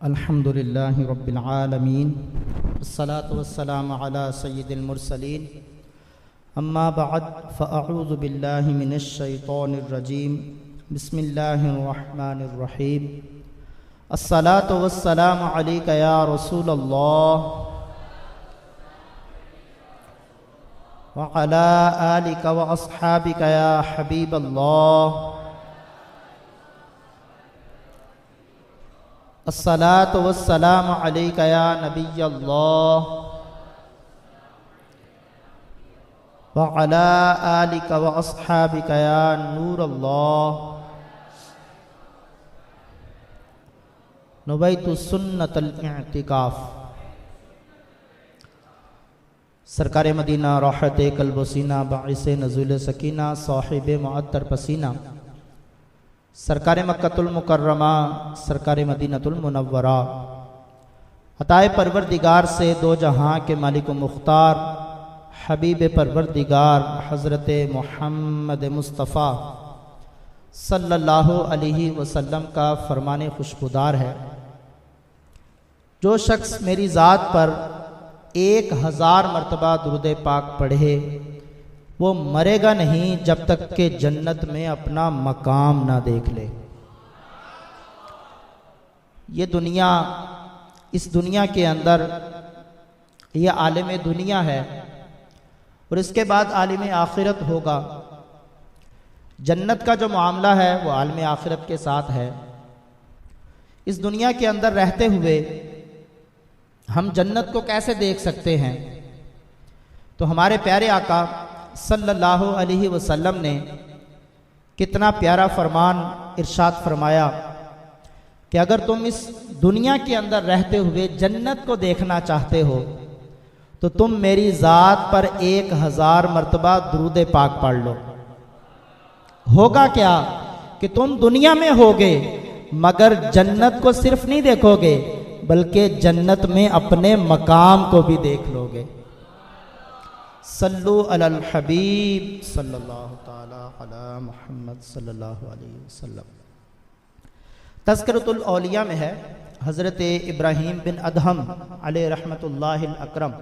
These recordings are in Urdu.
الحمد للہ رب العالمین والصلاة والسلام علی سید المرسلین اما بعد فاعوذ باللہ من الشیطان الرجیم بسم اللہ الرحمن الرحیم الصلاة والسلام علیک یا رسول اللہ وعلی آلک واصحابک یا حبیب اللہ الصلاة والسلام علیک یا نبی اللہ وعلی آلک واصحابک یا نور اللہ نویت سنت الاعتکاف۔ سرکار مدینہ راحت قلب و سینہ باعث نزول سکینہ صاحب معطر پسینہ سرکار مکۃ المکرمہ سرکار مدینہ المنورہ عطائے پروردگار سے دو جہاں کے مالک و مختار حبیب پروردگار حضرت محمد مصطفیٰ صلی اللہ علیہ وسلم کا فرمان خوشگوار ہے، جو شخص میری ذات پر 1000 مرتبہ درود پاک پڑھے وہ مرے گا نہیں جب تک کہ جنت میں اپنا مقام نہ دیکھ لے۔ یہ دنیا، اس دنیا کے اندر یہ عالم دنیا ہے اور اس کے بعد عالم آخرت ہوگا۔ جنت کا جو معاملہ ہے وہ عالم آخرت کے ساتھ ہے۔ اس دنیا کے اندر رہتے ہوئے ہم جنت کو کیسے دیکھ سکتے ہیں؟ تو ہمارے پیارے آقا صلی اللہ علیہ وسلم نے کتنا پیارا فرمان ارشاد فرمایا کہ اگر تم اس دنیا کے اندر رہتے ہوئے جنت کو دیکھنا چاہتے ہو تو تم میری ذات پر 1000 مرتبہ درود پاک پڑھ لو۔ ہوگا کیا کہ تم دنیا میں ہوگے مگر جنت کو صرف نہیں دیکھو گے بلکہ جنت میں اپنے مقام کو بھی دیکھ لو گے۔ صلو علی الحبیب صلی اللہ تعالی علی محمد صلی اللہ علیہ وسلم۔ تذکرۃ الاولیاء میں ہے، حضرت ابراہیم بن ادہم علیہ رحمت اللہ الاکرم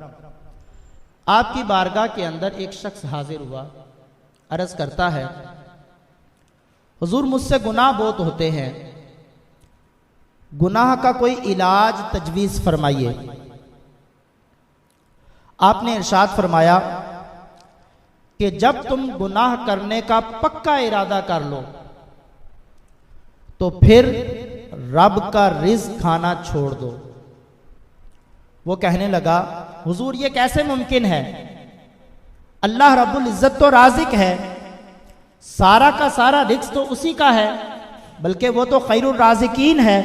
آپ کی بارگاہ کے اندر ایک شخص حاضر ہوا، عرض کرتا ہے حضور مجھ سے گناہ بہت ہوتے ہیں، گناہ کا کوئی علاج تجویز فرمائیے۔ آپ نے ارشاد فرمایا کہ جب تم گناہ کرنے کا پکا ارادہ کر لو تو پھر رب کا رزق کھانا چھوڑ دو۔ وہ کہنے لگا حضور یہ کیسے ممکن ہے؟ اللہ رب العزت تو رازق ہے، سارا کا سارا رزق تو اسی کا ہے، بلکہ وہ تو خیر الرازقین ہے،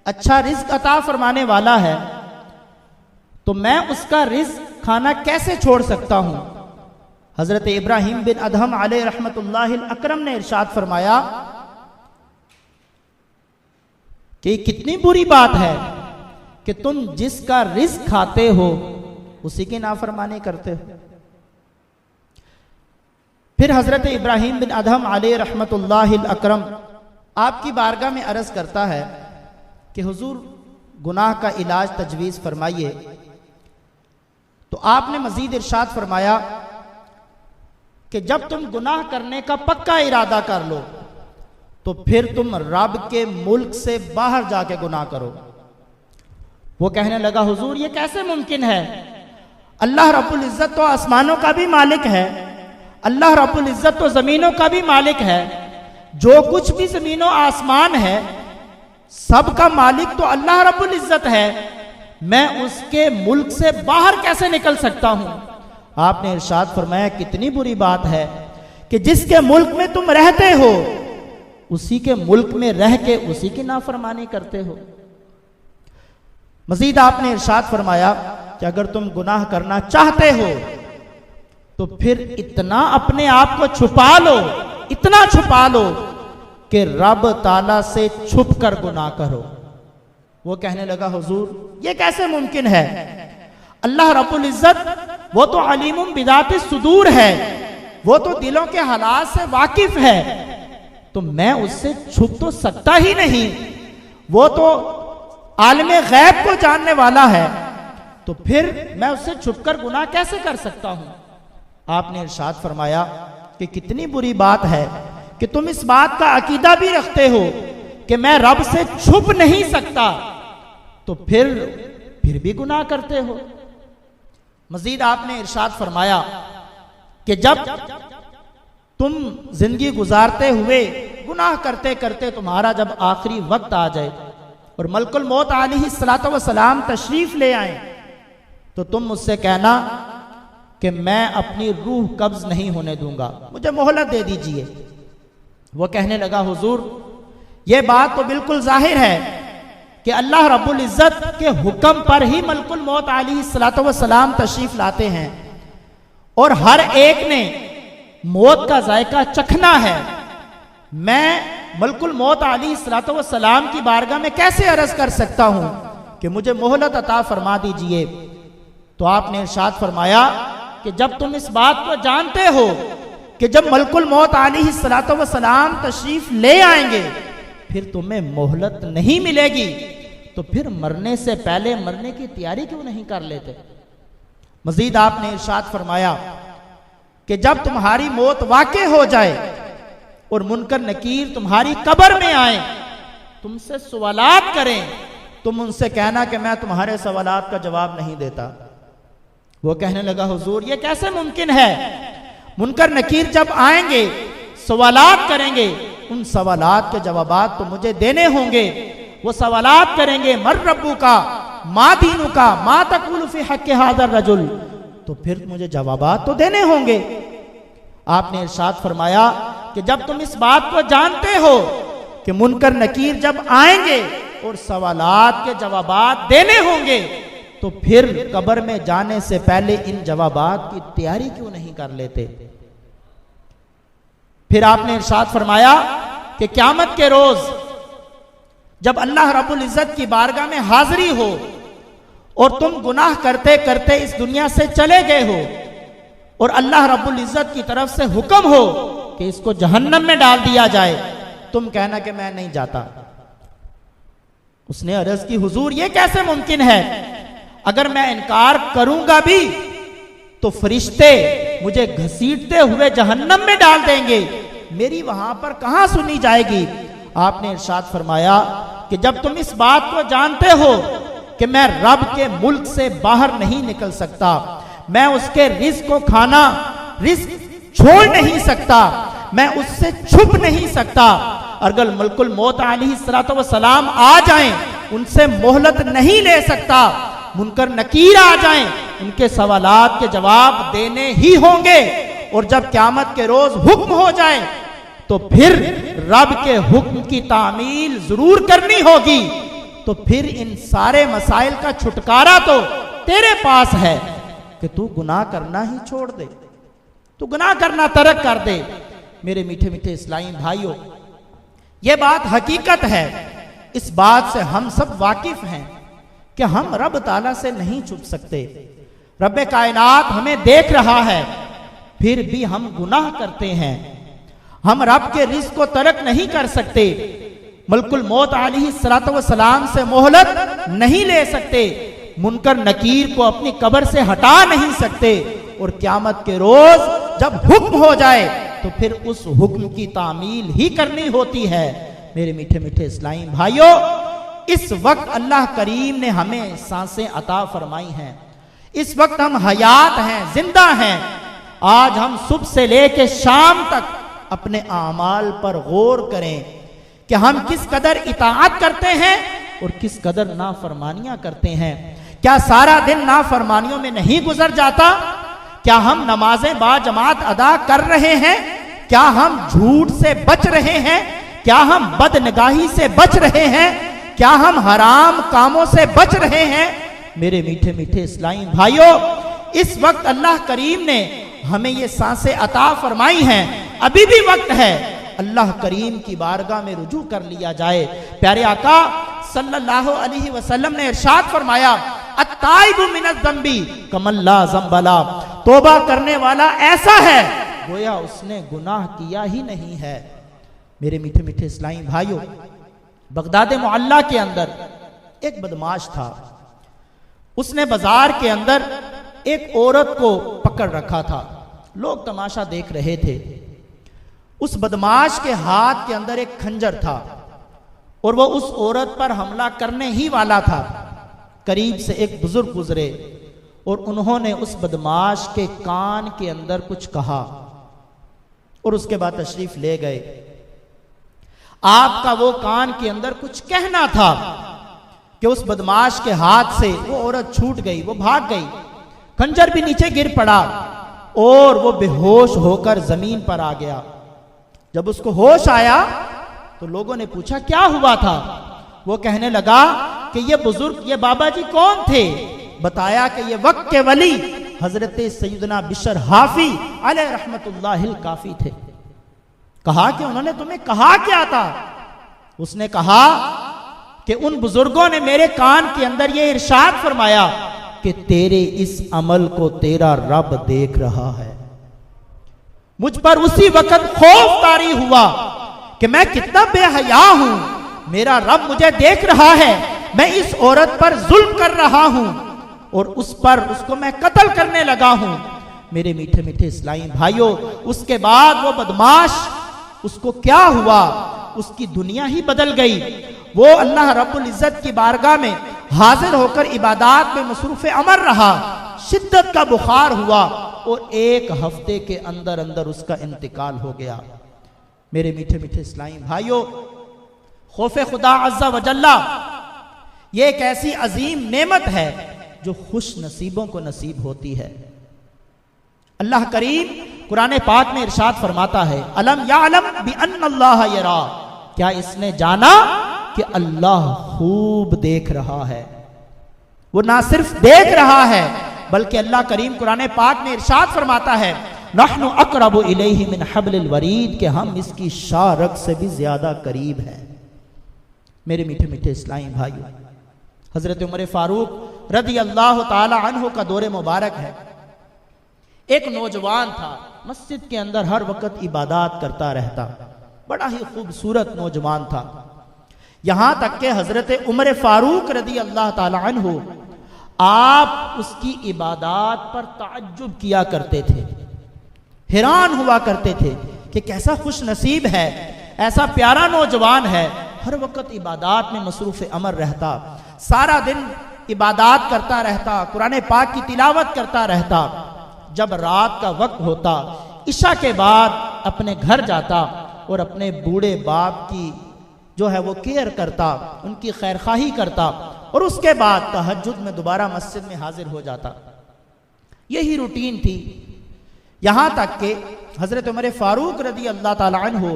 اچھا رزق عطا فرمانے والا ہے، تو میں اس کا رزق کھانا کیسے چھوڑ سکتا ہوں؟ حضرت ابراہیم بن ادہم علیہ رحمت اللہ الاکرم نے ارشاد فرمایا کہ کتنی بری بات ہے کہ تم جس کا رزق کھاتے ہو اسی کی نافرمانی کرتے ہو۔ پھر حضرت ابراہیم بن ادہم علیہ رحمت اللہ الاکرم آپ کی بارگاہ میں عرض کرتا ہے کہ حضور گناہ کا علاج تجویز فرمائیے۔ تو آپ نے مزید ارشاد فرمایا کہ جب تم گناہ کرنے کا پکا ارادہ کر لو تو پھر تم رب کے ملک سے باہر جا کے گناہ کرو۔ وہ کہنے لگا حضور یہ کیسے ممکن ہے؟ اللہ رب العزت تو آسمانوں کا بھی مالک ہے، اللہ رب العزت تو زمینوں کا بھی مالک ہے، جو کچھ بھی زمین و آسمان ہے سب کا مالک تو اللہ رب العزت ہے، میں اس کے ملک سے باہر کیسے نکل سکتا ہوں؟ آپ نے ارشاد فرمایا کتنی بری بات ہے کہ جس کے ملک میں تم رہتے ہو اسی کے ملک میں رہ کے اسی کی نافرمانی کرتے ہو۔ مزید آپ نے ارشاد فرمایا کہ اگر تم گناہ کرنا چاہتے ہو تو پھر اتنا اپنے آپ کو چھپا لو، اتنا چھپا لو کہ رب تعالیٰ سے چھپ کر گناہ کرو۔ وہ کہنے لگا حضور یہ کیسے ممکن ہے؟ اللہ رب العزت وہ تو علیم بذات الصدور ہے، وہ تو دلوں کے حالات سے واقف ہے، تو میں اس سے چھپ تو سکتا ہی نہیں، وہ تو عالم غیب کو جاننے والا ہے، تو پھر میں اس سے چھپ کر گناہ کیسے کر سکتا ہوں؟ آپ نے ارشاد فرمایا کہ کتنی بری بات ہے کہ تم اس بات کا عقیدہ بھی رکھتے ہو کہ میں رب سے چھپ نہیں سکتا، تو پھر بھی گناہ کرتے ہو۔ مزید آپ نے ارشاد فرمایا کہ جب تم زندگی گزارتے ہوئے گناہ کرتے کرتے تمہارا جب آخری وقت آ جائے اور ملک الموت علیہ السلام تشریف لے آئیں، تو تم مجھ سے کہنا کہ میں اپنی روح قبض نہیں ہونے دوں گا، مجھے مہلت دے دیجئے۔ وہ کہنے لگا حضور یہ بات تو بالکل ظاہر ہے کہ اللہ رب العزت کے حکم پر ہی ملک الموت علیہ السلام تشریف لاتے ہیں، اور ہر ایک نے موت کا ذائقہ چکھنا ہے، میں ملک الموت علیہ السلام کی بارگاہ میں کیسے عرض کر سکتا ہوں کہ مجھے مہلت عطا فرما دیجئے؟ تو آپ نے ارشاد فرمایا کہ جب تم اس بات کو جانتے ہو کہ جب ملک الموت علیہ السلام تشریف لے آئیں گے پھر تمہیں مہلت نہیں ملے گی، تو پھر مرنے سے پہلے مرنے کی تیاری کیوں نہیں کر لیتے؟ مزید آپ نے ارشاد فرمایا کہ جب تمہاری موت واقع ہو جائے اور منکر نکیر تمہاری قبر میں آئیں، تم سے سوالات کریں، تم ان سے کہنا کہ میں تمہارے سوالات کا جواب نہیں دیتا۔ وہ کہنے لگا حضور یہ کیسے ممکن ہے؟ منکر نکیر جب آئیں گے سوالات کریں گے، ان سوالات کے جوابات تو مجھے دینے ہوں گے۔ وہ سوالات کریں گے مر ربو کا، ما دینو کا، ما تقول فی حق ھذا الرجل، تو پھر مجھے جوابات تو دینے ہوں گے۔ آپ نے ارشاد فرمایا کہ جب تم اس بات کو جانتے ہو کہ منکر نکیر جب آئیں گے اور سوالات کے جوابات دینے ہوں گے، تو پھر قبر میں جانے سے پہلے ان جوابات کی تیاری کیوں نہیں کر لیتے؟ پھر آپ نے ارشاد فرمایا کہ قیامت کے روز جب اللہ رب العزت کی بارگاہ میں حاضری ہو اور تم گناہ کرتے کرتے اس دنیا سے چلے گئے ہو اور اللہ رب العزت کی طرف سے حکم ہو کہ اس کو جہنم میں ڈال دیا جائے، تم کہنا کہ میں نہیں جاتا۔ اس نے عرض کی حضور یہ کیسے ممکن ہے؟ اگر میں انکار کروں گا بھی تو فرشتے مجھے گھسیٹتے ہوئے جہنم میں ڈال دیں گے، میری وہاں پر کہاں سنی جائے گی؟ آپ نے ارشاد فرمایا کہ جب تم اس بات کو جانتے ہو کہ میں رب کے ملک سے باہر نہیں نکل سکتا، میں اس کے رزق کو کھانا رزق چھوڑ نہیں سکتا، میں اس سے چھپ نہیں سکتا، اگر ملک الموت علیہ السلام آ جائیں ان سے مہلت نہیں لے سکتا، منکر نکیر آ جائیں ان کے سوالات کے جواب دینے ہی ہوں گے، اور جب قیامت کے روز حکم ہو جائے تو پھر رب کے حکم کی تعمیل ضرور کرنی ہوگی، تو پھر ان سارے مسائل کا چھٹکارا تو تیرے پاس ہے کہ تو گناہ کرنا ہی چھوڑ دے، تو گناہ کرنا ترک کر دے۔ میرے میٹھے میٹھے اسلامی بھائیوں، یہ بات حقیقت ہے، اس بات سے ہم سب واقف ہیں کہ ہم رب تعالیٰ سے نہیں چھپ سکتے۔ رب کائنات ہمیں دیکھ رہا ہے، پھر بھی ہم گناہ کرتے ہیں، ہم رب کے رزق کو ترک نہیں کر سکتے، ملک الموت علیہ السلام سے مہلت نہیں لے سکتے، منکر نکیر کو اپنی قبر سے ہٹا نہیں سکتے، اور قیامت کے روز جب حکم ہو جائے تو پھر اس حکم کی تعمیل ہی کرنی ہوتی ہے۔ میرے میٹھے میٹھے اسلامی بھائیوں، اس وقت اللہ کریم نے ہمیں سانسیں عطا فرمائی ہیں، اس وقت ہم حیات ہیں، زندہ ہیں۔ آج ہم صبح سے لے کے شام تک اپنے اعمال پر غور کریں کہ ہم کس قدر اطاعت کرتے ہیں اور کس قدر نافرمانیاں کرتے ہیں۔ کیا سارا دن نافرمانیوں میں نہیں گزر جاتا؟ کیا ہم نمازیں با جماعت ادا کر رہے ہیں؟ کیا ہم جھوٹ سے بچ رہے ہیں؟ کیا ہم بد نگاہی سے بچ رہے ہیں؟ کیا ہم حرام کاموں سے بچ رہے ہیں؟ میرے میٹھے میٹھے اسلامی بھائیوں، اس وقت اللہ کریم نے ہمیں یہ سانسیں عطا فرمائی ہیں، ابھی بھی وقت ہے اللہ کریم کی بارگاہ میں رجوع کر لیا جائے۔ پیارے آقا صلی اللہ علیہ وسلم نے ارشاد فرمایا، التائب من الذنب کمن لا ذنب له، توبہ کرنے والا ایسا ہے گویا اس نے گناہ کیا ہی نہیں ہے۔ میرے میٹھے میٹھے اسلامی بھائیوں، بغداد معلیٰ کے اندر ایک بدماش تھا، اس نے بازار کے اندر ایک عورت کو پکڑ رکھا تھا، لوگ تماشا دیکھ رہے تھے۔ اس بدماش کے ہاتھ کے اندر ایک خنجر تھا اور وہ اس عورت پر حملہ کرنے ہی والا تھا۔ قریب سے ایک بزرگ گزرے اور انہوں نے اس بدماش کے کان کے اندر کچھ کہا اور اس کے بعد تشریف لے گئے۔ آپ کا وہ کان کے اندر کچھ کہنا تھا کہ اس بدماش کے ہاتھ سے وہ عورت چھوٹ گئی، وہ بھاگ گئی، خنجر بھی نیچے گر پڑا اور وہ بے ہوش ہو کر زمین پر آ گیا۔ جب اس کو ہوش آیا تو لوگوں نے پوچھا کیا ہوا تھا؟ وہ کہنے لگا کہ یہ بزرگ، یہ بابا جی کون تھے؟ بتایا کہ یہ وقت کے ولی حضرت سیدنا بشر حافی علیہ رحمت اللہ الکافی تھے۔ کہا کہ انہوں نے تمہیں کہا کیا تھا؟ اس نے کہا کہ ان بزرگوں نے میرے کان کے اندر یہ ارشاد فرمایا کہ تیرے اس عمل کو تیرا رب دیکھ رہا ہے۔ مجھ پر اسی وقت خوف طاری ہوا کہ میں کتنا بے حیا ہوں، میرا رب مجھے دیکھ رہا ہے، میں اس عورت پر ظلم کر رہا ہوں اور اس کو میں قتل کرنے لگا ہوں۔ میرے میٹھے میٹھے اسلامی بھائیوں، اس کے بعد وہ بدماش، اس کو کیا ہوا؟ اس کی دنیا ہی بدل گئی۔ وہ اللہ رب العزت کی بارگاہ میں حاضر ہو کر عبادات میں مصروف عمل رہا، شدت کا بخار ہوا اور ایک ہفتے کے اندر اندر اس کا انتقال ہو گیا۔ میرے میٹھے میٹھے اسلامی بھائیوں، خوف خدا عز و جل یہ ایک ایسی عظیم نعمت ہے جو خوش نصیبوں کو نصیب ہوتی ہے۔ اللہ کریم قرآن پاک میں ارشاد فرماتا ہے الم یعلم بان اللہ یرا، کیا اس نے جانا کہ اللہ خوب دیکھ رہا ہے؟ وہ نہ صرف دیکھ رہا ہے بلکہ اللہ کریم قرآن پاک میں ارشاد فرماتا ہے نحن اقرب الیہ من حبل الورید، کہ ہم اس کی شاہ رگ سے بھی زیادہ قریب ہیں۔ میرے میٹھے میٹھے اسلامی بھائیو، حضرت عمر فاروق رضی اللہ تعالی عنہ کا دور مبارک ہے۔ ایک نوجوان تھا، مسجد کے اندر ہر وقت عبادات کرتا رہتا، بڑا ہی خوبصورت نوجوان تھا، یہاں تک کہ حضرت عمر فاروق رضی اللہ تعالی عنہ آپ اس کی عبادات پر تعجب کیا کرتے تھے، حیران ہوا کرتے تھے کہ کیسا خوش نصیب ہے، ایسا پیارا نوجوان ہے، ہر وقت عبادات میں مصروف عمل رہتا، سارا دن عبادات کرتا رہتا، قرآن پاک کی تلاوت کرتا رہتا۔ جب رات کا وقت ہوتا، عشاء کے بعد اپنے گھر جاتا اور اپنے بوڑھے باپ کی جو ہے وہ کیئر کرتا، ان کی خیرخواہی کرتا اور اس کے بعد تہجد میں دوبارہ مسجد میں حاضر ہو جاتا۔ یہی روٹین تھی، یہاں تک کہ حضرت عمر فاروق رضی اللہ تعالی عنہ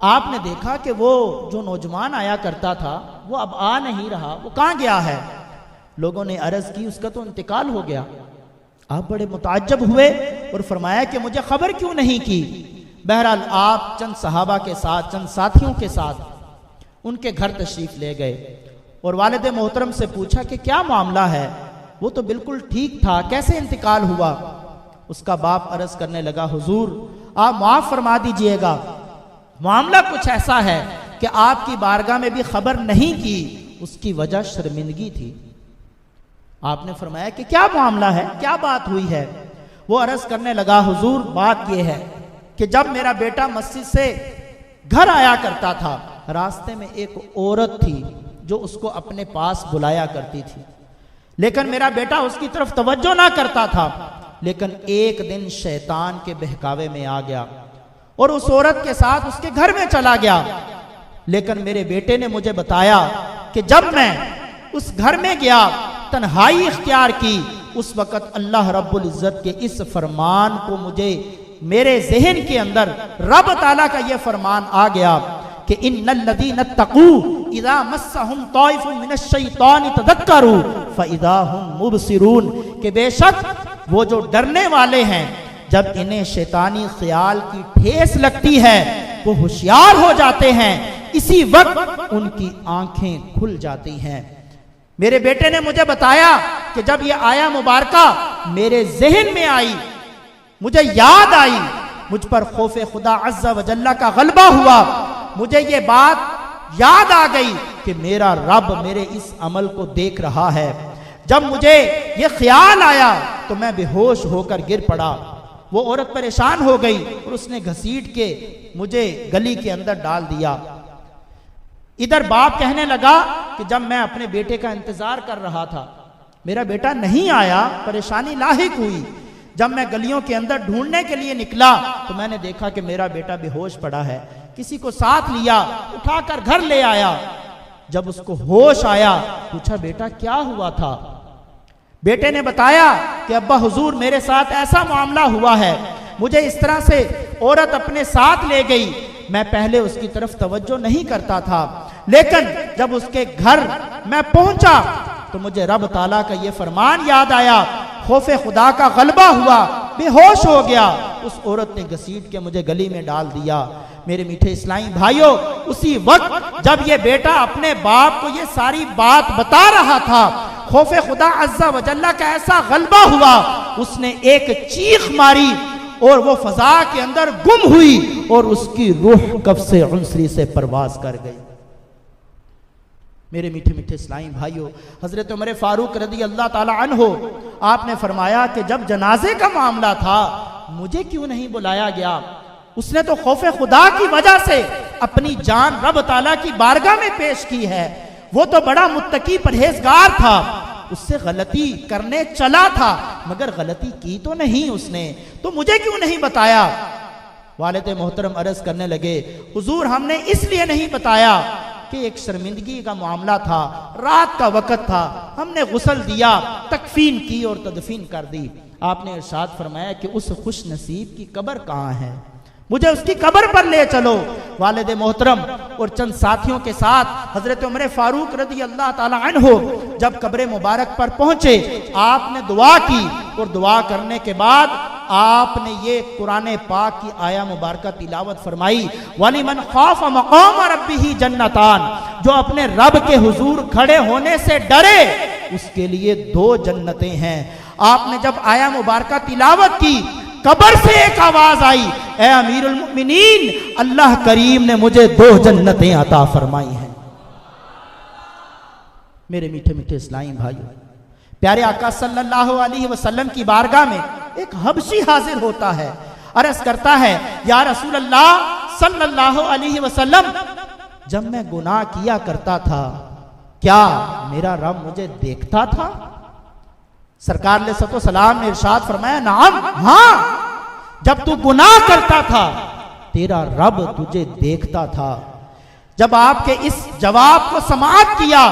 آپ نے دیکھا کہ وہ جو نوجوان آیا کرتا تھا وہ اب آ نہیں رہا، وہ کہاں گیا ہے؟ لوگوں نے عرض کی اس کا تو انتقال ہو گیا۔ آپ بڑے متعجب ہوئے اور فرمایا کہ مجھے خبر کیوں نہیں کی؟ بہرحال آپ چند صحابہ کے ساتھ، چند ساتھیوں کے ساتھ ان کے گھر تشریف لے گئے اور والد محترم سے پوچھا کہ کیا معاملہ ہے؟ وہ تو بالکل ٹھیک تھا، کیسے انتقال ہوا؟ اس کا باپ عرض کرنے لگا حضور آپ معاف فرما دیجئے گا، معاملہ کچھ ایسا ہے کہ آپ کی بارگاہ میں بھی خبر نہیں کی، اس کی وجہ شرمندگی تھی۔ آپ نے فرمایا کہ کیا معاملہ ہے، کیا بات ہوئی ہے؟ وہ عرض کرنے لگا حضور بات یہ ہے کہ جب میرا بیٹا مسجد سے گھر آیا کرتا تھا، راستے میں ایک عورت تھی جو اس کو اپنے پاس بلایا کرتی تھی، لیکن میرا بیٹا اس کی طرف توجہ نہ کرتا تھا، لیکن ایک دن شیطان کے بہکاوے میں آ گیا اور اس عورت کے ساتھ اس کے گھر میں چلا گیا۔ لیکن میرے بیٹے نے مجھے بتایا کہ جب میں اس گھر میں گیا، تنہائی اختیار کی، اس وقت اللہ رب العزت کے اس فرمان کو مجھے میرے ذہن کے اندر رب تعالیٰ کا یہ فرمان آ گیا کہ ان الذین اتقوا اذا مسهم طائف من الشیطان تذکروا فاذا هم مبصرون، کہ بے شک وہ جو ڈرنے والے ہیں جب انہیں شیطانی خیال کی ٹھیس لگتی ہے وہ ہوشیار ہو جاتے ہیں، اسی وقت ان کی آنکھیں کھل جاتی ہیں۔ میرے بیٹے نے مجھے بتایا کہ جب یہ آیا مبارکہ میرے ذہن میں آئی، مجھے یاد آئی، مجھ پر خوف خدا عز و جل کا غلبہ ہوا، مجھے یہ بات یاد آ گئی کہ میرا رب میرے اس عمل کو دیکھ رہا ہے۔ جب مجھے یہ خیال آیا تو میں بے ہوش ہو کر گر پڑا۔ وہ عورت پریشان ہو گئی اور اس نے گھسیٹ کے مجھے گلی کے اندر ڈال دیا۔ ادھر باپ کہنے لگا کہ جب میں اپنے بیٹے کا انتظار کر رہا تھا، میرا بیٹا نہیں آیا، پریشانی لاحق ہوئی۔ جب میں گلیوں کے اندر ڈھونڈنے کے لیے نکلا تو میں نے دیکھا کہ میرا بیٹا بے ہوش پڑا ہے۔ کسی کو ساتھ لیا، اٹھا کر گھر لے آیا۔ جب اس کو ہوش آیا، پوچھا بیٹا کیا ہوا تھا؟ بیٹے نے بتایا کہ ابا حضور میرے ساتھ ایسا معاملہ ہوا ہے، مجھے اس طرح سے عورت اپنے ساتھ لے گئی، میں پہلے اس کی طرف توجہ نہیں کرتا تھا، لیکن جب اس کے گھر میں پہنچا تو مجھے رب تعالیٰ کا یہ فرمان یاد آیا، خوف خدا کا غلبہ ہوا، بے ہوش ہو گیا۔ اس عورت نے گھسیٹ کے مجھے گلی میں ڈال دیا۔ میرے میٹھے اسلامی بھائیوں، اسی وقت جب یہ بیٹا اپنے باپ کو یہ ساری بات بتا رہا تھا، خوف خدا عز و جل کا ایسا غلبہ ہوا، اس نے ایک چیخ ماری اور وہ فضا کے اندر گم ہوئی اور اس کی روح قفس عنصری سے پرواز کر گئی۔ میرے میٹھے میٹھے اسلامی بھائیوں، حضرت عمر فاروق رضی اللہ تعالی عنہ آپ نے فرمایا کہ جب جنازے کا معاملہ تھا مجھے کیوں نہیں بلایا گیا؟ اس نے تو خوف خدا کی وجہ سے اپنی جان رب تعالیٰ کی بارگاہ میں پیش کی ہے۔ وہ تو بڑا متقی پرہیزگار تھا، اس سے غلطی کرنے چلا تھا مگر غلطی کی تو نہیں اس نے، تو مجھے کیوں نہیں بتایا؟ والد محترم عرض کرنے لگے حضور ہم نے اس لیے نہیں بتایا کہ ایک شرمندگی کا معاملہ تھا، رات کا وقت تھا، ہم نے غسل دیا، تکفین کی اور تدفین کر دی۔ آپ نے ارشاد فرمایا کہ اس خوش نصیب کی قبر کہاں ہے، مجھے اس کی قبر پر لے چلو۔ والد محترم اور چند ساتھیوں کے ساتھ حضرت عمر فاروق رضی اللہ تعالی عنہ جب قبر مبارک پر پہنچے، آپ نے دعا کی اور دعا کرنے کے بعد آپ نے یہ قرآن پاک کی آیہ مبارکہ تلاوت فرمائی، وَلِمَنْ خَافَ مَقَامَ رَبِّهِ جَنَّتَانِ، جو اپنے رب کے حضور کھڑے ہونے سے ڈرے اس کے لیے 2 جنتیں ہیں۔ آپ نے جب آیہ مبارکہ تلاوت کی، قبر سے ایک آواز آئی، اے امیر المؤمنین اللہ کریم نے مجھے 2 جنتیں عطا فرمائی ہیں۔ میرے میٹھے میٹھے اسلامی بھائیو، پیارے آقا صلی اللہ علیہ وسلم کی بارگاہ میں ایک حبشی حاضر ہوتا ہے، عرض کرتا ہے یا رسول اللہ صلی اللہ علیہ وسلم، جب میں گناہ کیا کرتا تھا کیا میرا رب مجھے دیکھتا تھا؟ سرکار علیہ السلام نے ارشاد فرمایا نعم، ہاں، جب تو گناہ کرتا تھا تیرا رب تجھے دیکھتا تھا۔ جب آپ کے اس جواب کو سماعت کیا،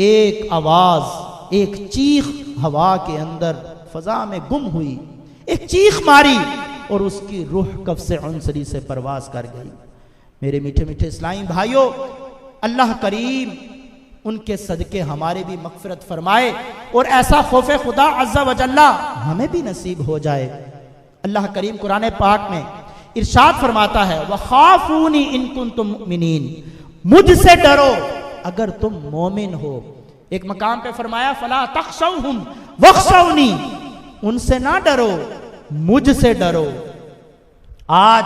ایک آواز، ایک چیخ ہوا کے اندر فضا میں گم ہوئی، ایک چیخ ماری اور اس کی روح قفس عنصری سے پرواز کر گئی۔ میرے میٹھے میٹھے اسلامی بھائیوں، اللہ کریم ان کے صدقے ہمارے بھی مغفرت فرمائے اور ایسا خوف خدا عز و جل ہمیں بھی نصیب ہو جائے۔ اللہ کریم قرآن پاک میں ارشاد فرماتا ہے وَخَافُونِ إِن كُنتُم مُؤْمِنِينَ، مجھ سے ڈرو اگر تم مومن ہو۔ ایک مقام پہ فرمایا فَلَا تَخْشَوْهُمْ وَخْشَوْنِي، ان سے نہ ڈرو مجھ سے ڈرو۔ آج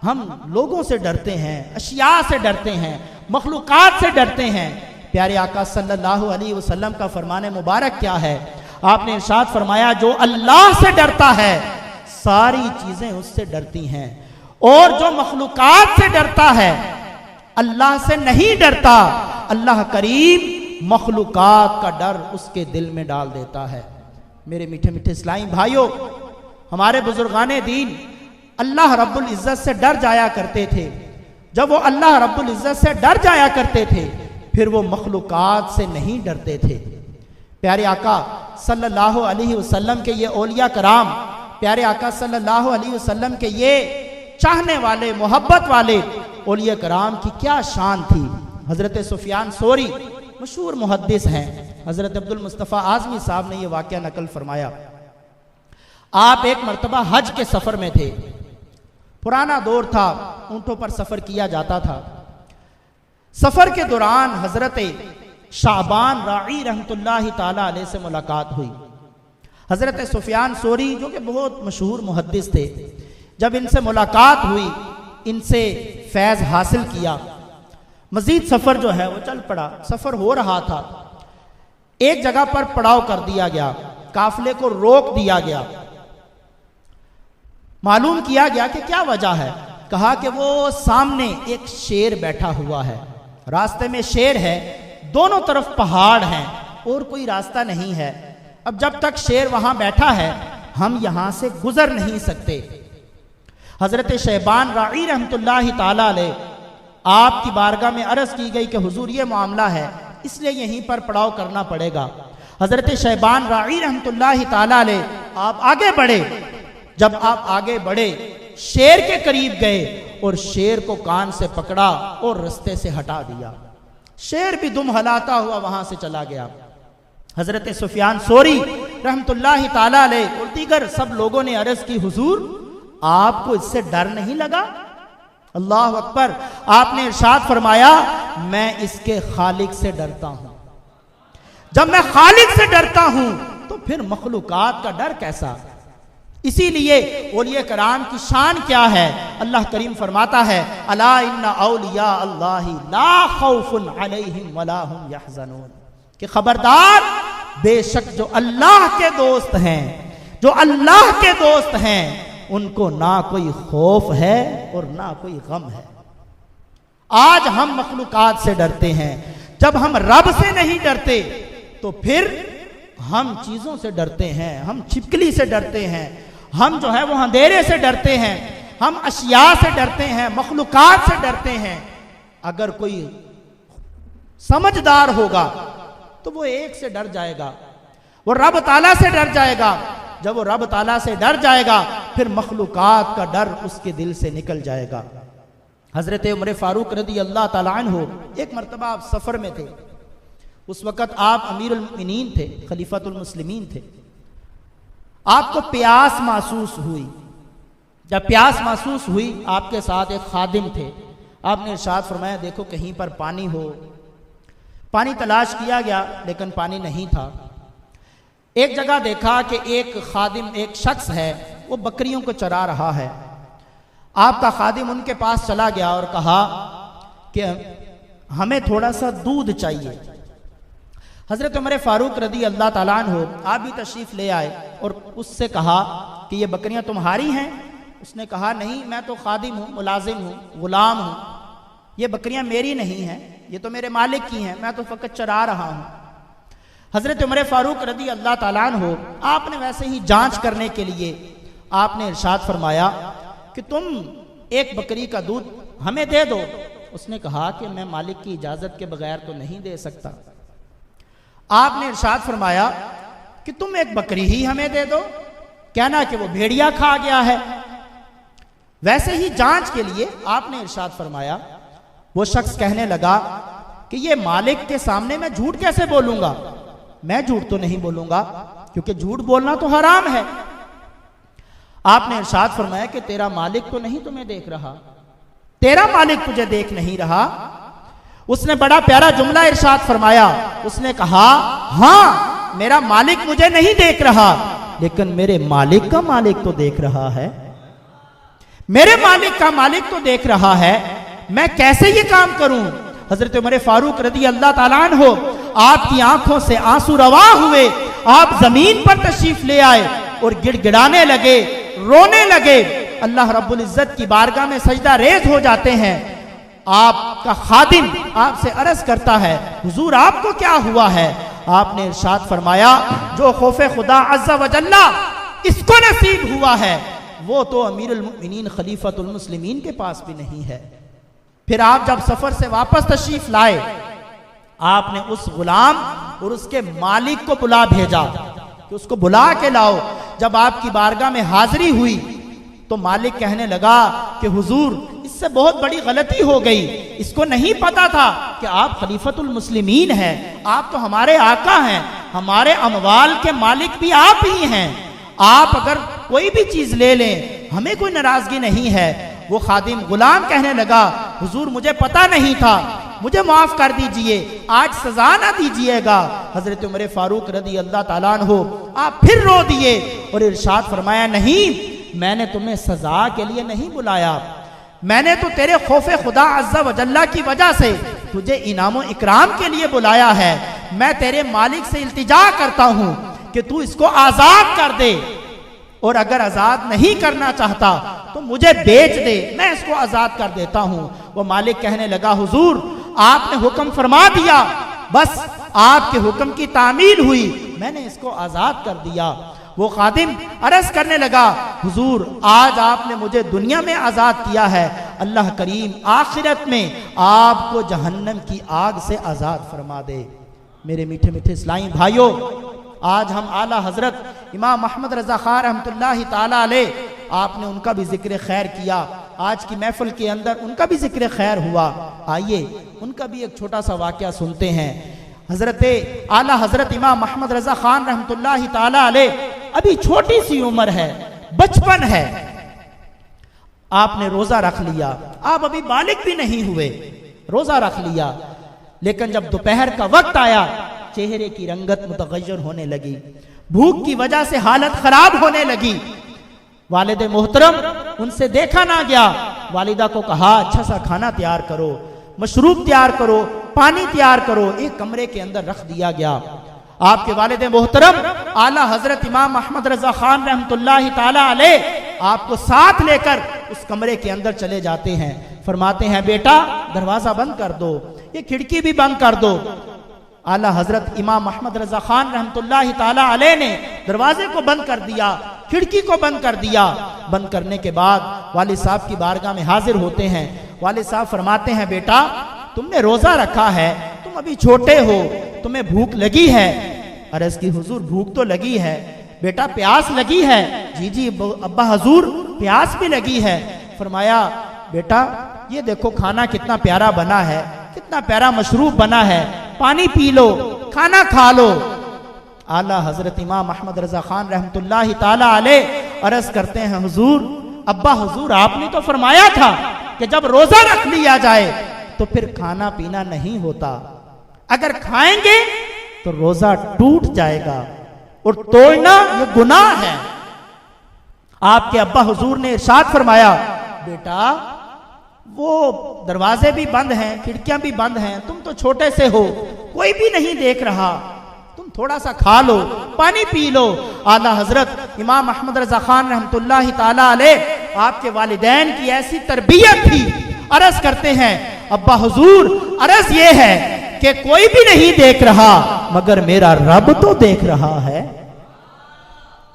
ہم لوگوں سے ڈرتے ہیں، اشیاء سے ڈرتے ہیں، مخلوقات سے ڈرتے ہیں۔ پیارے آقا صلی اللہ علیہ وسلم کا فرمان مبارک کیا ہے؟ آپ نے ارشاد فرمایا جو اللہ سے ڈرتا ہے ساری چیزیں اس سے ڈرتی ہیں، اور جو مخلوقات سے ڈرتا ہے اللہ سے نہیں ڈرتا، اللہ کریم مخلوقات کا ڈر اس کے دل میں ڈال دیتا ہے۔ میرے میٹھے میٹھے اسلامی بھائیوں، ہمارے بزرگان دین اللہ رب العزت سے ڈر جایا کرتے تھے۔ جب وہ اللہ رب العزت سے ڈر جایا کرتے تھے پھر وہ مخلوقات سے نہیں ڈرتے تھے۔ پیارے آقا صلی اللہ علیہ وسلم کے یہ اولیاء کرام، پیارے آقا صلی اللہ علیہ وسلم کے یہ چاہنے والے، محبت والے اولیاء کرام کی کیا شان تھی۔ حضرت سفیان ثوری مشہور محدث ہیں، حضرت عبد المصطفیٰ اعظمی صاحب نے یہ واقعہ نقل فرمایا۔ آپ ایک مرتبہ حج کے سفر میں تھے، پرانا دور تھا، اونٹوں پر سفر کیا جاتا تھا۔ سفر کے دوران حضرت شعبان راعی رحمت اللہ تعالی علیہ سے ملاقات ہوئی۔ حضرت سفیان ثوری جو کہ بہت مشہور محدث تھے، جب ان سے ملاقات ہوئی، ان سے فیض حاصل کیا، مزید سفر جو ہے وہ چل پڑا، سفر ہو رہا تھا، ایک جگہ پر پڑاؤ کر دیا گیا، قافلے کو روک دیا گیا۔ معلوم کیا گیا کہ کیا وجہ ہے، کہا کہ وہ سامنے ایک شیر بیٹھا ہوا ہے، راستے میں شیر ہے، دونوں طرف پہاڑ ہیں اور کوئی راستہ نہیں ہے، اب جب تک شیر وہاں بیٹھا ہے ہم یہاں سے گزر نہیں سکتے۔ حضرت شیبان راعی رحمت اللہ تعالی علیہ آپ کی بارگاہ میں عرض کی گئی کہ حضور یہ معاملہ ہے، اس لیے یہیں پر پڑاؤ کرنا پڑے گا۔ حضرت شیبان راعی رحمت اللہ تعالی علیہ آپ آگے بڑھے، جب آپ آگے بڑھے شیر کے قریب گئے اور شیر کو کان سے پکڑا اور رستے سے ہٹا دیا، شیر بھی دم ہلاتا ہوا وہاں سے چلا گیا۔ حضرت سفیان ثوری رحمت اللہ تعالی علیہ اور دیگر سب لوگوں نے عرض کی حضور آپ کو اس سے ڈر نہیں لگا؟ اللہ اکبر، آپ نے ارشاد فرمایا میں اس کے خالق سے ڈرتا ہوں، جب میں خالق سے ڈرتا ہوں تو پھر مخلوقات کا ڈر کیسا؟ اسی لیے اولیاء کرام کی شان کیا ہے، اللہ کریم فرماتا ہے الا ان اولیاء اللہ لا خوف علیہم ولا هم يحزنون، کہ خبردار بے شک جو اللہ کے دوست ہیں، جو اللہ کے دوست ہیں ان کو نہ کوئی خوف ہے اور نہ کوئی غم ہے۔ آج ہم مخلوقات سے ڈرتے ہیں، جب ہم رب سے نہیں ڈرتے تو پھر ہم چیزوں سے ڈرتے ہیں، ہم چھپکلی سے ڈرتے ہیں، ہم جو ہے وہ اندھیرے سے ڈرتے ہیں، ہم اشیاء سے ڈرتے ہیں، مخلوقات سے ڈرتے ہیں۔ اگر کوئی سمجھدار ہوگا تو وہ ایک سے ڈر جائے گا، وہ رب تعالیٰ سے ڈر جائے گا، جب وہ رب تعالیٰ سے ڈر جائے گا پھر مخلوقات کا ڈر اس کے دل سے نکل جائے گا۔ حضرت عمر فاروق رضی اللہ تعالیٰ عنہ ایک مرتبہ آپ سفر میں تھے، اس وقت آپ امیر المؤمنین تھے، خلیفۃ المسلمین تھے، آپ کو پیاس محسوس ہوئی، جب پیاس محسوس ہوئی آپ کے ساتھ ایک خادم تھے، آپ نے ارشاد فرمایا دیکھو کہیں پر پانی ہو، پانی تلاش کیا گیا لیکن پانی نہیں تھا۔ ایک جگہ دیکھا کہ ایک خادم، ایک شخص ہے وہ بکریوں کو چرا رہا ہے، آپ کا خادم ان کے پاس چلا گیا اور کہا کہ ہمیں تھوڑا سا دودھ چاہیے۔ حضرت عمر فاروق رضی اللہ تعالیٰ عنہ آپ بھی تشریف لے آئے اور اس سے کہا کہ یہ بکریاں تمہاری ہیں؟ اس نے کہا نہیں، میں تو خادم ہوں، ملازم ہوں، غلام ہوں، یہ بکریاں میری نہیں ہیں، یہ تو میرے مالک کی ہیں، میں تو فقط چرا رہا ہوں۔ حضرت عمر فاروق رضی اللہ تعالیٰ عنہ آپ نے ویسے ہی جانچ کرنے کے لیے آپ نے ارشاد فرمایا کہ تم ایک بکری کا دودھ ہمیں دے دو۔ اس نے کہا کہ میں مالک کی اجازت کے بغیر تو نہیں دے سکتا۔ آپ نے ارشاد فرمایا کہ تم ایک بکری ہی ہمیں دے دو، کہنا کہ وہ بھیڑیا کھا گیا ہے۔ ویسے ہی جانچ کے لیے آپ نے ارشاد فرمایا، وہ شخص کہنے لگا کہ یہ مالک کے سامنے میں جھوٹ کیسے بولوں گا؟ میں جھوٹ تو نہیں بولوں گا کیونکہ جھوٹ بولنا تو حرام ہے۔ آپ نے ارشاد فرمایا کہ تیرا مالک تو نہیں تمہیں دیکھ رہا، تیرا مالک تجھے دیکھ نہیں رہا۔ اس نے بڑا پیارا جملہ ارشاد فرمایا، اس نے کہا ہاں میرا مالک مجھے نہیں دیکھ رہا لیکن میرے مالک کا مالک تو دیکھ رہا ہے، میرے مالک کا مالک تو دیکھ رہا ہے، میں کیسے یہ کام کروں؟ حضرت عمر فاروق رضی اللہ تعالیٰ عنہ آپ کی آنکھوں سے آنسو رواں ہوئے، آپ زمین پر تشریف لے آئے اور گڑ گڑانے لگے، رونے لگے، اللہ رب العزت کی بارگاہ میں سجدہ ریز ہو جاتے ہیں۔ آپ کا خادم آپ سے عرض کرتا ہے حضور آپ کو کیا ہوا ہے؟ آپ نے ارشاد فرمایا جو خوف خدا عز و جل اس کو نصیب ہوا ہے وہ تو امیر المؤمنین خلیفۃ المسلمین کے پاس بھی نہیں ہے۔ پھر آپ جب سفر سے واپس تشریف لائے، آپ نے اس غلام اور اس کے مالک کو بلا بھیجا کہ اس کو بلا کے لاؤ۔ جب آپ کی بارگاہ میں حاضری ہوئی تو مالک کہنے لگا کہ حضور اس سے بہت بڑی غلطی ہو گئی، اس کو نہیں پتا تھا کہ آپ خلیفۃ المسلمین ہیں، آپ تو ہمارے آقا ہیں، ہمارے اموال کے مالک بھی آپ ہی ہیں، آپ اگر کوئی بھی چیز لے لیں ہمیں کوئی ناراضگی نہیں ہے۔ وہ خادم غلام کہنے لگا حضور مجھے پتا نہیں تھا، مجھے معاف کر دیجئے، آج سزا نہ دیجئے گا۔ حضرت عمر فاروق رضی اللہ تعالیٰ عنہ آپ پھر رو دیے اور ارشاد فرمایا نہیں میں نے تمہیں سزا کے لیے نہیں بلایا، میں نے تو تیرے خوف خدا عز و جل کی وجہ سے تجھے انعام و اکرام کے لیے بلایا ہے. میں تیرے مالک سے التجا کرتا ہوں کہ تو اس کو آزاد کر دے, اور اگر آزاد نہیں کرنا چاہتا تو مجھے بیچ دے, میں اس کو آزاد کر دیتا ہوں. وہ مالک کہنے لگا حضور آپ نے حکم فرما دیا, بس آپ کے حکم کی تعمیل ہوئی, میں نے اس کو آزاد کر دیا. وہ خادم عرض کرنے لگا حضور آج آپ نے مجھے دنیا میں آزاد کیا ہے, اللہ کریم آخرت میں آپ کو جہنم کی آگ سے آزاد فرما دے. میرے میٹھے میٹھے اسلامی بھائیوں, آج ہم اعلیٰ حضرت امام محمد رضا خان رحمۃ اللہ تعالیٰ علیہ, آپ نے ان کا بھی ذکر خیر کیا, آج کی محفل کے اندر ان کا بھی ذکر خیر ہوا. آئیے ان کا بھی ایک چھوٹا سا واقعہ سنتے ہیں. حضرت اعلیٰ حضرت امام محمد رضا خان رحمۃ اللہ تعالیٰ علیہ, ابھی چھوٹی سی عمر ہے, بچپن ہے, آپ نے روزہ رکھ لیا, آپ ابھی بالغ بھی نہیں ہوئے, روزہ رکھ لیا. لیکن جب دوپہر کا وقت آیا چہرے کی رنگت متغیر ہونے لگی, بھوک کی وجہ سے حالت خراب ہونے لگی. والد محترم ان سے دیکھا نہ گیا, والدہ کو کہا اچھا سا کھانا تیار کرو, مشروب تیار کرو, پانی تیار کرو. ایک کمرے کے اندر رکھ دیا گیا. آپ کے والد محترم اعلیٰ حضرت امام محمد رضا خان رحمۃ اللہ تعالیٰ علیہ آپ کو ساتھ لے کر اس کمرے کے اندر چلے جاتے ہیں. فرماتے ہیں بیٹا دروازہ بند کر دو, یہ کھڑکی بھی بند کر دو. اعلیٰ حضرت امام محمد رضا خان رحمۃ اللہ تعالیٰ علیہ نے دروازے کو بند کر دیا, کھڑکی کو بند کر دیا. بند کرنے کے بعد والد صاحب کی بارگاہ میں حاضر ہوتے ہیں. والد صاحب فرماتے ہیں بیٹا تم نے روزہ رکھا ہے, تم ابھی چھوٹے ہو, تمہیں بھوک لگی ہے. عرض کی حضور بھوک تو لگی ہے. بیٹا پیاس لگی ہے؟ جی جی ابا حضور پیاس بھی لگی ہے. فرمایا بیٹا یہ دیکھو کھانا کتنا پیارا بنا ہے, کتنا پیارا مشروب بنا ہے, پانی پی لو, کھانا کھا لو. اعلیٰ حضرت امام محمد رضا خان رحمۃ اللہ تعالیٰ علیہ عرض کرتے ہیں حضور ابا حضور آپ نے تو فرمایا تھا کہ جب روزہ رکھ لیا جائے تو پھر کھانا پینا نہیں ہوتا, اگر کھائیں گے تو روزہ ٹوٹ جائے گا اور توڑنا یہ گناہ ہے. آپ کے ابا حضور نے ارشاد فرمایا بیٹا وہ دروازے بھی بند ہیں, کھڑکیاں بھی بند ہیں, تم تو چھوٹے سے ہو, کوئی بھی نہیں دیکھ رہا, تم تھوڑا سا کھا لو, پانی پی لو. اعلیٰ حضرت امام محمد رضا خان رحمۃ اللہ تعالیٰ علیہ آپ کے والدین کی ایسی تربیت تھی. عرض کرتے ہیں ابا حضور عرض یہ ہے کہ کوئی بھی نہیں دیکھ رہا مگر میرا رب تو دیکھ رہا ہے,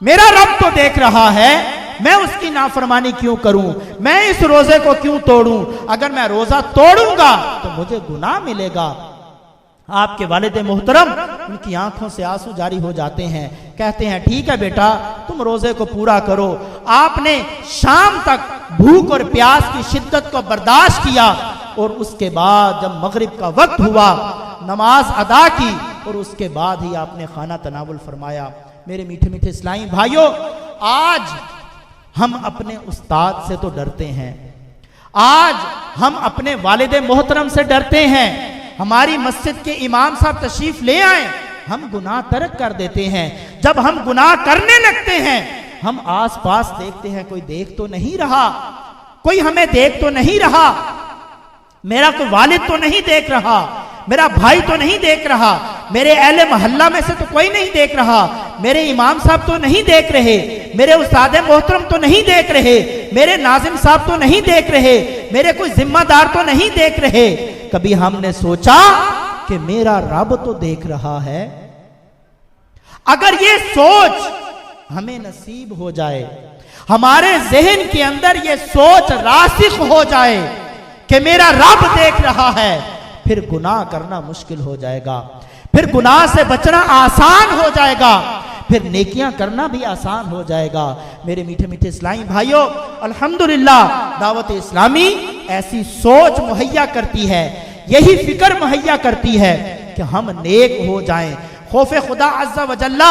میرا رب تو دیکھ رہا ہے, میں اس کی نافرمانی کیوں کروں, میں اس روزے کو کیوں توڑوں, اگر میں روزہ توڑوں گا تو مجھے گناہ ملے گا. آپ کے والد محترم ان کی آنکھوں سے آنسو جاری ہو جاتے ہیں, کہتے ہیں ٹھیک ہے بیٹا تم روزے کو پورا کرو. آپ نے شام تک بھوک اور پیاس کی شدت کو برداشت کیا, اور اس کے بعد جب مغرب کا وقت ہوا نماز ادا کی, اور اس کے بعد ہی آپ نے کھانا تناول فرمایا. میرے میٹھے میٹھے اسلامی بھائیوں, آج ہم اپنے استاد سے تو ڈرتے ہیں, آج ہم اپنے والد محترم سے ڈرتے ہیں. ہماری مسجد کے امام صاحب تشریف لے آئیں, ہم گناہ ترک کر دیتے ہیں. جب ہم گناہ کرنے لگتے ہیں ہم آس پاس دیکھتے ہیں کوئی دیکھ تو نہیں رہا, کوئی ہمیں دیکھ تو نہیں رہا, میرا کوئی والد تو نہیں دیکھ رہا, میرا بھائی تو نہیں دیکھ رہا, میرے اہل محلہ میں سے تو کوئی نہیں دیکھ رہا, میرے امام صاحب تو نہیں دیکھ رہے, میرے استاد محترم تو نہیں دیکھ رہے, میرے ناظم صاحب تو نہیں دیکھ رہے, میرے کوئی ذمہ دار تو نہیں دیکھ رہے. کبھی ہم نے سوچا کہ میرا رب تو دیکھ رہا ہے؟ اگر یہ سوچ ہمیں نصیب ہو جائے, ہمارے ذہن کے اندر یہ سوچ راسخ ہو جائے کہ میرا رب دیکھ رہا ہے, پھر گناہ کرنا مشکل ہو جائے گا, پھر گناہ سے بچنا آسان ہو جائے گا, پھر نیکیاں کرنا بھی آسان ہو جائے گا. میرے میٹھے میٹھے اسلامی بھائیوں, الحمدللہ دعوت اسلامی ایسی سوچ مہیا کرتی ہے, یہی فکر مہیا کرتی ہے کہ ہم نیک ہو جائیں, خوف خدا عز و جل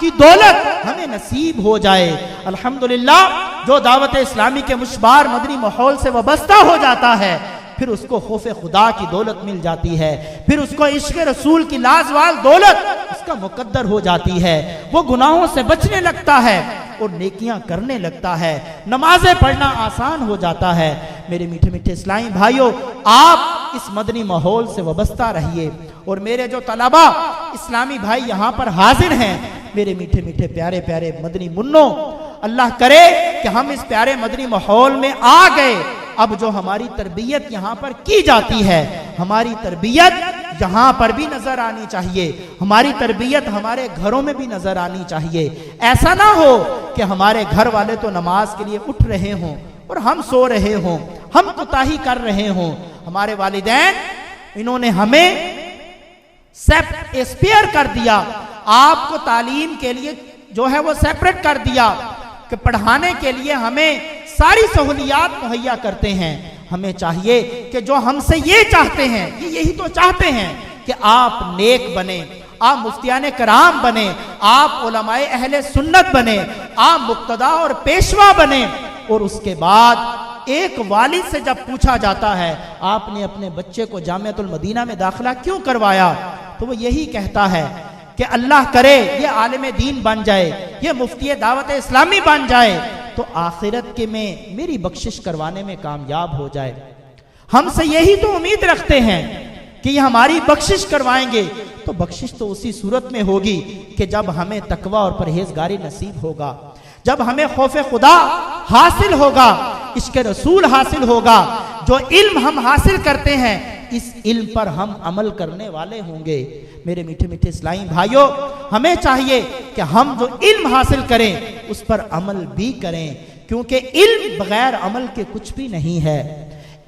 کی دولت ہمیں نصیب ہو جائے. الحمدللہ جو دعوت اسلامی کے مشبار مدنی ماحول سے وابستہ ہو جاتا ہے پھر اس کو خوف خدا کی دولت مل جاتی ہے, پھر اس کو عشق رسول کی لازوال دولت اس کا مقدر ہو جاتی ہے, وہ گناہوں سے بچنے لگتا ہے, اور نیکیاں کرنے لگتا ہے، نمازیں پڑھنا آسان ہو جاتا ہے۔ میرے میٹھے میٹھے اسلامی بھائیوں، آپ اس مدنی ماحول سے وابستہ رہیے۔ اور میرے جو طلبہ اسلامی بھائی یہاں پر حاضر ہیں، میرے میٹھے میٹھے پیارے پیارے مدنی منوں، اللہ کرے کہ ہم اس پیارے مدنی ماحول میں آ گئے۔ اب جو ہماری تربیت یہاں پر کی جاتی ہے، ہماری تربیت یہاں پر بھی نظر آنی چاہیے، ہماری تربیت ہمارے گھروں میں بھی نظر آنی چاہیے۔ ایسا نہ ہو کہ ہمارے گھر والے تو نماز کے لیے اٹھ رہے ہوں اور ہم سو رہے ہوں، ہم کوتاہی کر رہے ہوں۔ ہمارے والدین انہوں نے ہمیں اسپیئر کر دیا، آپ کو تعلیم کے لیے جو ہے وہ سیپریٹ کر دیا کہ پڑھانے کے لیے ہمیں ساری سہولیات مہیا کرتے ہیں۔ ہمیں چاہیے کہ جو ہم سے یہ چاہتے ہیں، یہی تو چاہتے ہیں کہ آپ نیک بنیں، آپ مفتیان کرام بنیں، آپ علماء اہل سنت بنیں، آپ مقتدا اور پیشوا بنیں۔ اور اس کے بعد ایک والد سے جب پوچھا جاتا ہے آپ نے اپنے بچے کو جامعۃ المدینہ میں داخلہ کیوں کروایا، تو وہ یہی کہتا ہے کہ اللہ کرے یہ عالم دین بن جائے، یہ مفتی دعوت اسلامی بن جائے، تو آخرت کے میں میری بخشش کروانے میں کامیاب ہو جائے۔ ہم سے یہی تو امید رکھتے ہیں کہ یہ ہماری بخشش کروائیں گے۔ تو بخشش تو اسی صورت میں ہوگی کہ جب ہمیں تقوی اور پرہیزگاری نصیب ہوگا، جب ہمیں خوف خدا حاصل ہوگا، عشق رسول حاصل ہوگا، جو علم ہم حاصل کرتے ہیں اس علم پر ہم عمل کرنے والے ہوں گے۔ میرے میٹھے میٹھے اسلامی بھائیوں، ہمیں چاہیے کہ ہم جو علم حاصل کریں اس پر عمل بھی کریں، کیونکہ علم بغیر عمل کے کچھ بھی نہیں ہے۔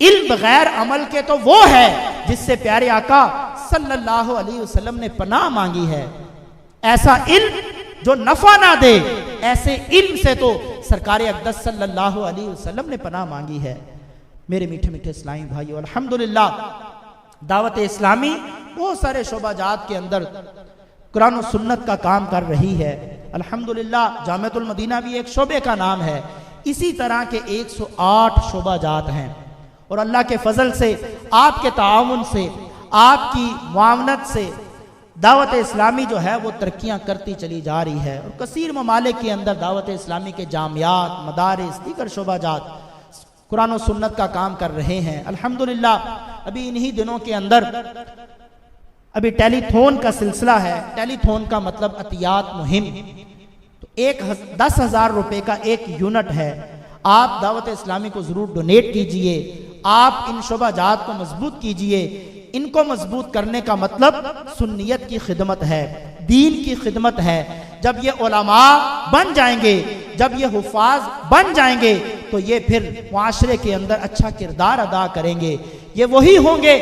علم بغیر عمل کے تو وہ ہے جس سے پیارے آقا صلی اللہ علیہ وسلم نے پناہ مانگی ہے۔ ایسا علم جو نفع نہ دے، ایسے علم سے تو سرکار اقدس صلی اللہ علیہ وسلم نے پناہ مانگی ہے۔ میرے میٹھے میٹھے اسلامی بھائیو، الحمدللہ دعوت اسلامی بہت سارے شعبہ جات کے اندر قرآن و سنت کا کام کر رہی ہے۔ الحمدللہ جامعۃ المدینہ بھی ایک شعبے کا نام ہے۔ اسی طرح کے 108 شعبہ جات ہیں، اور اللہ کے فضل سے، آپ کے تعاون سے، آپ کی معاونت سے دعوت اسلامی جو ہے وہ ترقیاں کرتی چلی جا رہی ہے، اور کثیر ممالک کے اندر دعوت اسلامی کے جامعات، مدارس، دیگر شعبہ جات قرآن و سنت کا کام کر رہے ہیں۔ الحمدللہ ابھی انہی دنوں کے اندر ابھی ٹیلی تھون کا سلسلہ ہے۔ ٹیلی تھون کا مطلب عطیات مہم، تو 10,000 روپے کا ایک یونٹ ہے۔ آپ دعوت اسلامی کو ضرور ڈونیٹ کیجئے، آپ ان شعبہ جات کو مضبوط کیجئے۔ ان کو مضبوط کرنے کا مطلب سنیت کی خدمت ہے، دین کی خدمت ہے۔ جب یہ علماء بن جائیں گے، جب یہ حفاظ بن جائیں گے، تو یہ پھر معاشرے کے اندر اچھا کردار ادا کریں گے۔ یہ وہی ہوں گے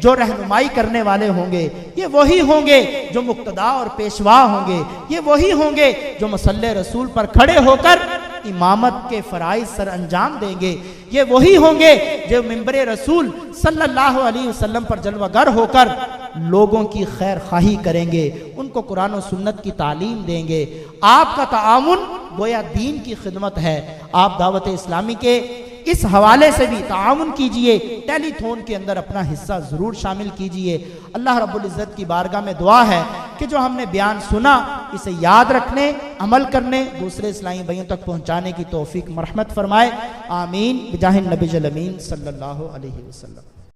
جو رہنمائی کرنے والے ہوں گے، یہ وہی ہوں گے جو مقتدا اور پیشوا ہوں گے، یہ وہی ہوں گے جو مصلی رسول پر کھڑے ہو کر امامت کے فرائض سر انجام دیں گے، یہ وہی ہوں گے جو ممبر رسول صلی اللہ علیہ وسلم پر جلوہ گر ہو کر لوگوں کی خیر خواہی کریں گے، ان کو قرآن و سنت کی تعلیم دیں گے۔ آپ کا تعاون گویا دین کی خدمت ہے۔ آپ دعوت اسلامی کے اس حوالے سے بھی تعاون کیجئے، ٹیلی تھون کے اندر اپنا حصہ ضرور شامل کیجئے۔ اللہ رب العزت کی بارگاہ میں دعا ہے کہ جو ہم نے بیان سنا اسے یاد رکھنے، عمل کرنے، دوسرے اسلامی بھائیوں تک پہنچانے کی توفیق مرحمت فرمائے۔ آمین بجاہ النبی الامین صلی اللہ علیہ وسلم۔